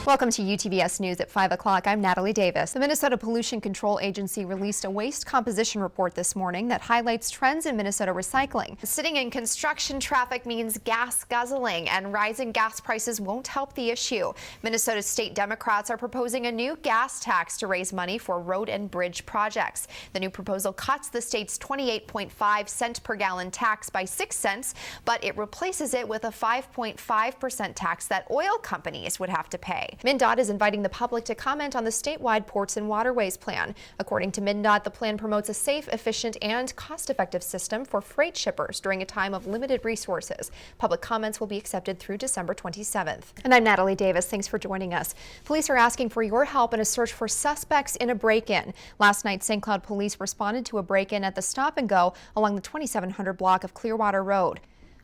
Welcome to UTVS News at 5 o'clock. I'm Natalie Davis. The Minnesota Pollution Control Agency released a waste composition report this morning that highlights trends in Minnesota recycling. Sitting in construction traffic means gas guzzling, and rising gas prices won't help the issue. Minnesota state Democrats are proposing a new gas tax to raise money for road and bridge projects. The new proposal cuts the state's 28.5 cent per gallon tax by 6 cents, but it replaces it with a 5.5% tax that oil companies would have to pay. MnDOT is inviting the public to comment on the statewide ports and waterways plan. According to MnDOT, the plan promotes a safe, efficient, and cost-effective system for freight shippers during a time of limited resources. Public comments will be accepted through December 27th. And I'm Natalie Davis. Thanks for joining us. Police are asking for your help in a search for suspects in a break-in. Last night, St. Cloud police responded to a break-in at the Stop and Go along the 2700 block of Clearwater Road.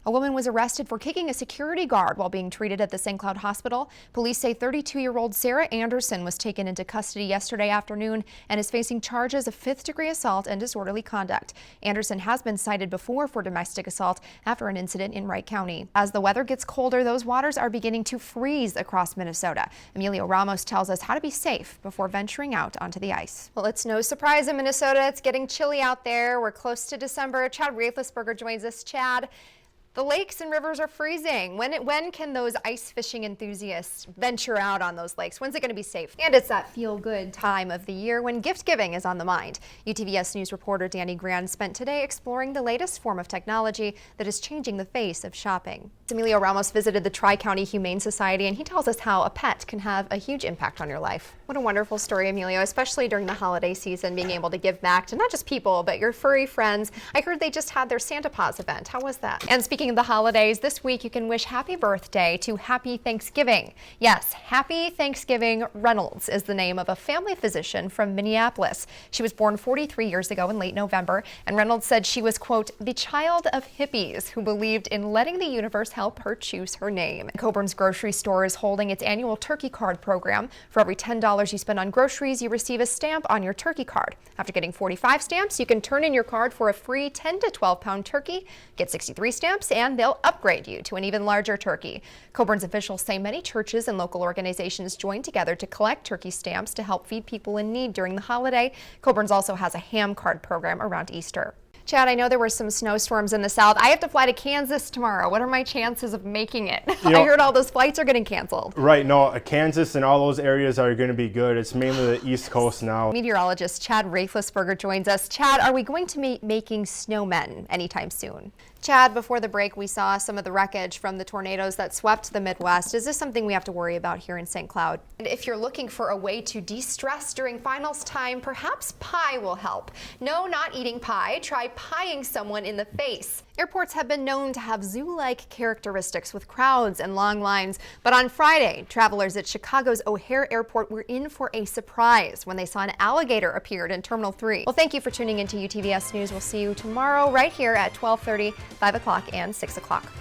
A woman was arrested for kicking a security guard while being treated at the St. Cloud Hospital. Police say 32-year-old Sarah Anderson was taken into custody yesterday afternoon and is facing charges of 5th-degree assault and disorderly conduct. Anderson has been cited before for domestic assault after an incident in Wright County. As the weather gets colder, those waters are beginning to freeze across Minnesota. Emilio Ramos tells us how to be safe before venturing out onto the ice. Well, it's no surprise in Minnesota. It's getting chilly out there. We're close to December. Chad Raithlisberger joins us. Chad, the lakes and rivers are freezing. When can those ice fishing enthusiasts venture out on those lakes? When's it going to be safe? And it's that feel-good time of the year when gift giving is on the mind. UTVS News reporter Danny Grand spent today exploring the latest form of technology that is changing the face of shopping. Emilio Ramos visited the Tri-County Humane Society, and he tells us how a pet can have a huge impact on your life. What a wonderful story, Emilio, especially during the holiday season, being able to give back to not just people, but your furry friends. I heard they just had their Santa Paws event. How was that? And speaking of the holidays, this week you can wish happy birthday to Happy Thanksgiving. Yes, Happy Thanksgiving Reynolds is the name of a family physician from Minneapolis. She was born 43 years ago in late November, and Reynolds said she was, quote, the child of hippies who believed in letting the universe help her choose her name. Coburn's grocery store is holding its annual turkey card program. For every $10 you spend on groceries, you receive a stamp on your turkey card. After getting 45 stamps, you can turn in your card for a free 10 to 12 pound turkey, get 63 stamps, and they'll upgrade you to an even larger turkey. Coburn's officials say many churches and local organizations join together to collect turkey stamps to help feed people in need during the holiday. Coburn's also has a ham card program around Easter. Chad, I know there were some snowstorms in the south. I have to fly to Kansas tomorrow. What are my chances of making it? I heard all those flights are getting canceled. Right, no, Kansas and all those areas are going to be good. It's mainly the East Coast now. Meteorologist Chad Raithlisberger joins us. Chad, are we going to be making snowmen anytime soon? Chad, before the break, we saw some of the wreckage from the tornadoes that swept the Midwest. Is this something we have to worry about here in St. Cloud? And if you're looking for a way to de-stress during finals time, perhaps pie will help. No, not eating pie. Try pieing someone in the face. Airports have been known to have zoo-like characteristics with crowds and long lines, but on Friday, travelers at Chicago's O'Hare Airport were in for a surprise when they saw an alligator appeared in Terminal 3. Well, thank you for tuning into UTVS News. We'll see you tomorrow right here at 12:30, 5 o'clock, and 6 o'clock.